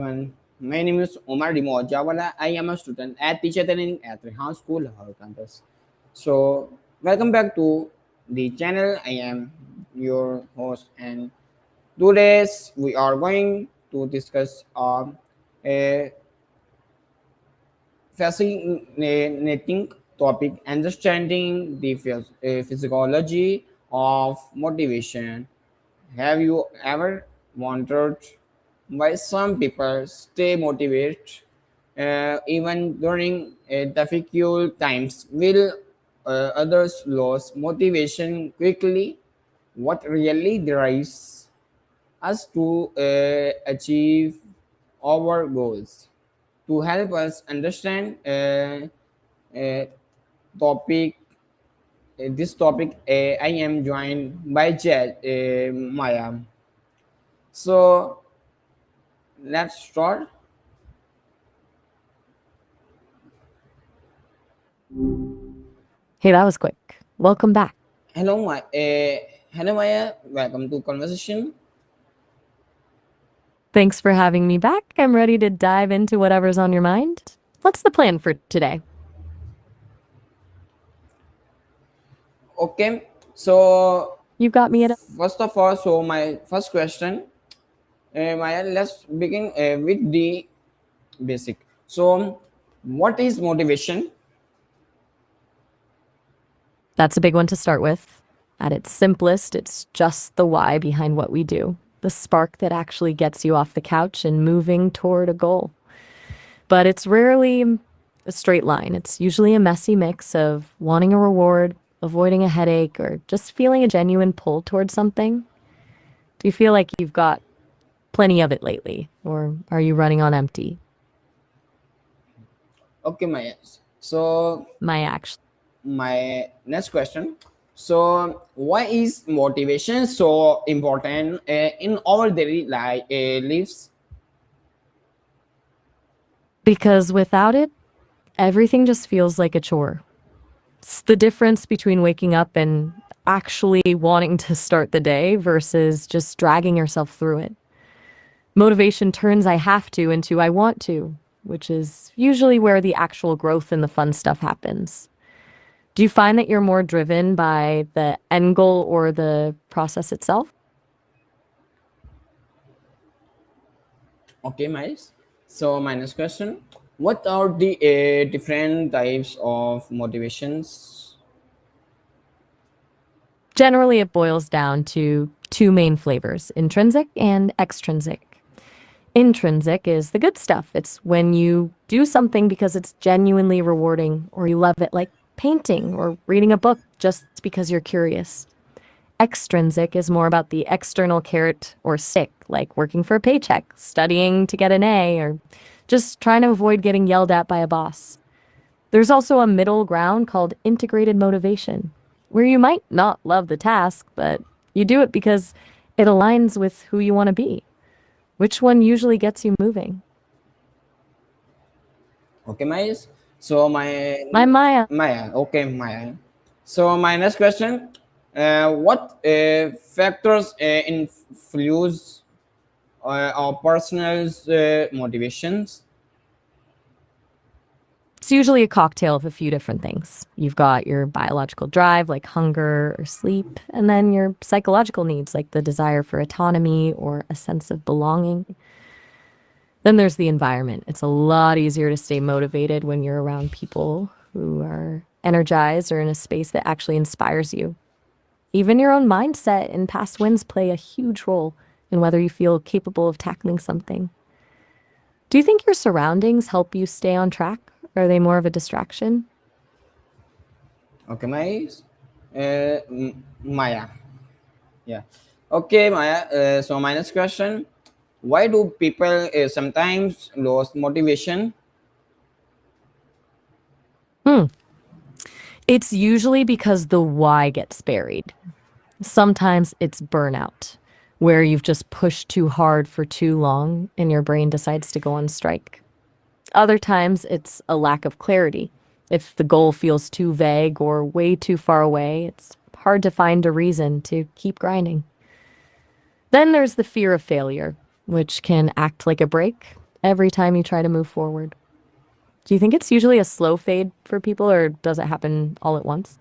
Everyone. My name is Umar I am a student at teacher training at Rehan School, Lahore campus. So, welcome back to the channel. I am your host, and today's we are going to discuss a fascinating topic: understanding the physiology of motivation. Have you ever wondered why some people stay motivated even during difficult times, while others lose motivation quickly? What really drives us to achieve our goals? To help us understand uh, topic this topic, I am joined by Maya. So let's start. Hey, that was quick. Welcome back. Hello Maya. Welcome to conversation. Thanks for having me back. I'm ready to dive into whatever's on your mind. What's the plan for today? Okay. So You've got me at a. first of all, so my first question, Maya. Let's begin with the basic. So, what is motivation? That's a big one to start with. At its simplest, it's just the why behind what we do, the spark that actually gets you off the couch and moving toward a goal. But it's rarely a straight line. It's usually a messy mix of wanting a reward, avoiding a headache, or just feeling a genuine pull towards something. Do you feel like you've got plenty of it lately, or are you running on empty? Okay, Maya. So My action. my next question. So, why is motivation so important in our daily lives? Because without it, everything just feels like a chore. It's the difference between waking up and actually wanting to start the day versus just dragging yourself through it. Motivation turns I have to into I want to, which is usually where the actual growth and the fun stuff happens. Do you find that you're more driven by the end goal or the process itself? Okay, Miles. So, my next question. What are the different types of motivations? Generally, it boils down to two main flavors, intrinsic and extrinsic. Intrinsic is the good stuff. It's when you do something because it's genuinely rewarding or you love it, like painting or reading a book just because you're curious. Extrinsic is more about the external carrot or stick, like working for a paycheck, studying to get an A, or just trying to avoid getting yelled at by a boss. There's also a middle ground called integrated motivation, where you might not love the task, but you do it because it aligns with who you want to be. Which one usually gets you moving? Okay, Miles. So, my My Maya. Maya. Okay, Maya. So, my next question. What factors influence our personal motivations? It's usually a cocktail of a few different things. You've got your biological drive, like hunger or sleep, and then your psychological needs, like the desire for autonomy or a sense of belonging. Then there's the environment. It's a lot easier to stay motivated when you're around people who are energized or in a space that actually inspires you. Even your own mindset and past wins play a huge role in whether you feel capable of tackling something. Do you think your surroundings help you stay on track? Or are they more of a distraction? Okay, Maya. Yeah. Okay, Maya. So, my next question. Why do people sometimes lose motivation? Hmm. It's usually because the why gets buried. Sometimes it's burnout, where you've just pushed too hard for too long and your brain decides to go on strike. Other times it's a lack of clarity. If the goal feels too vague or way too far away, it's hard to find a reason to keep grinding. Then there's the fear of failure, which can act like a brake. every time you try to move forward. Do you think it's usually a slow fade for people or does it happen all at once?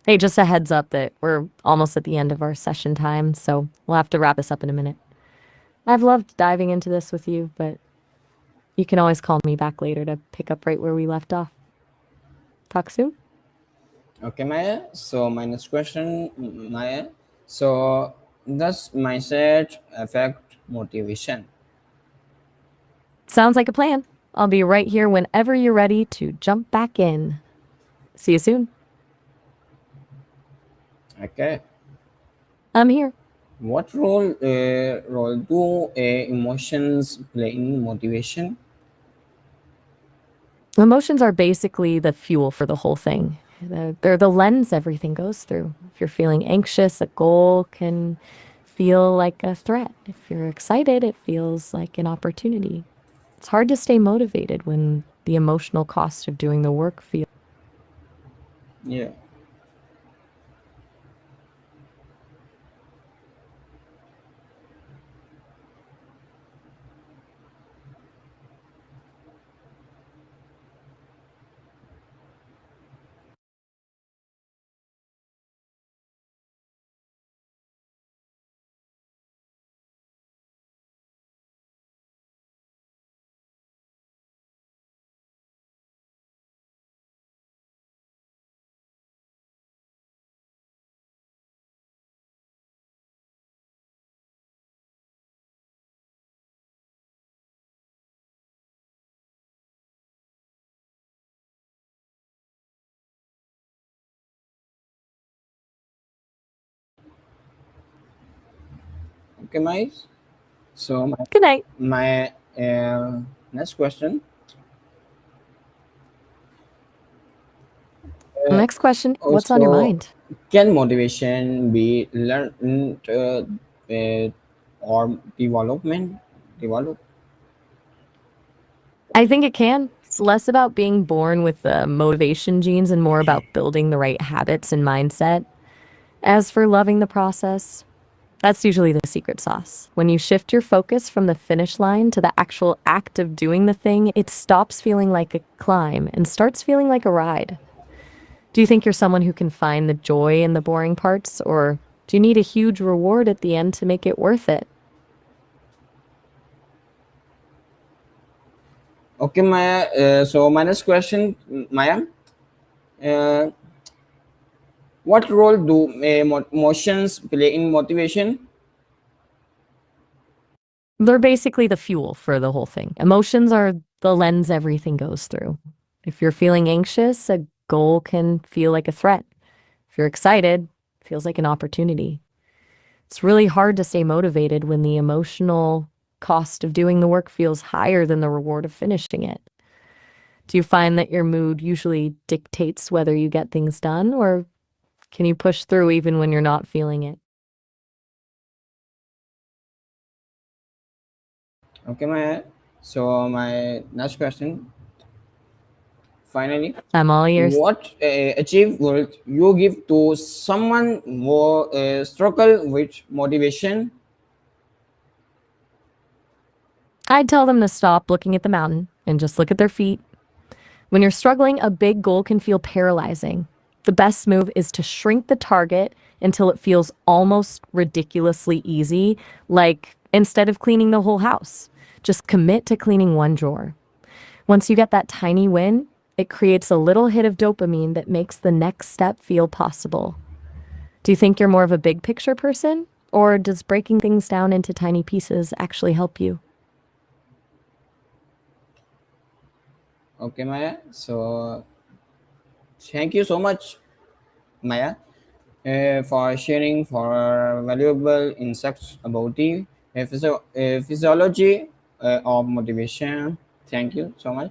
Hey, just a heads up that we're almost at the end of our session time, so we'll have to wrap this up in a minute. I've loved diving into this with you, but you can always call me back later to pick up right where we left off. Talk soon. Okay, Maya. So my next question, Maya. So does mindset affect motivation? Sounds like a plan. I'll be right here whenever you're ready to jump back in. See you soon. Okay. I'm here. What role do emotions play in motivation? Emotions are basically the fuel for the whole thing. They're the lens everything goes through. If you're feeling anxious, a goal can feel like a threat. If you're excited, it feels like an opportunity. It's hard to stay motivated when the emotional cost of doing the work feels. Yeah. Okay, Maya. So Good night. my next question. Uh, Next question. What's on your Also, mind? can motivation be learned or develop? I think it can. It's less about being born with the motivation genes and more about building the right habits and mindset. As for loving the process, that's usually the secret sauce. When you shift your focus from the finish line to the actual act of doing the thing, it stops feeling like a climb and starts feeling like a ride. Do you think you're someone who can find the joy in the boring parts, or do you need a huge reward at the end to make it worth it? Okay, Maya. So my next question, Maya. Uh, what role do emotions play in motivation? They're basically the fuel for the whole thing. Emotions are the lens everything goes through. If you're feeling anxious, a goal can feel like a threat. If you're excited, it feels like an opportunity. It's really hard to stay motivated when the emotional cost of doing the work feels higher than the reward of finishing it. Do you find that your mood usually dictates whether you get things done, or can you push through even when you're not feeling it? Okay, Maya. So my next question, finally, I'm all ears. what achieve would you give to someone who struggle with motivation? I'd tell them to stop looking at the mountain and just look at their feet. When you're struggling, a big goal can feel paralyzing. The best move is to shrink the target until it feels almost ridiculously easy, like instead of cleaning the whole house, just commit to cleaning one drawer. Once you get that tiny win, it creates a little hit of dopamine that makes the next step feel possible. Do you think you're more of a big picture person, or does breaking things down into tiny pieces actually help you? Okay, Maya. So thank you so much, Maya, for sharing for valuable insights about the physiology of motivation. Thank you so much.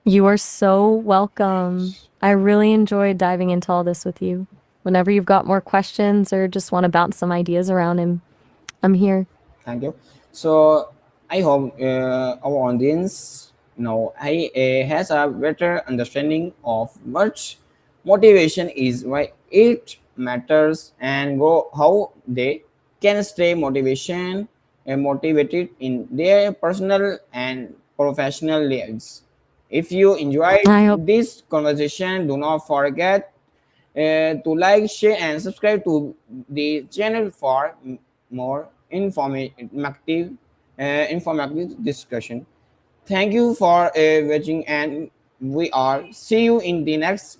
You are so welcome. I really enjoyed diving into all this with you. Whenever you've got more questions or just want to bounce some ideas around him, I'm here. Thank you. So I hope our audience now has a better understanding of what motivation is, why it matters, and how they can stay motivation motivated in their personal and professional lives. If you enjoyed I hope. this conversation, do not forget to like, share, and subscribe to the channel for more informative discussion. Thank you for watching, and we are see you in the next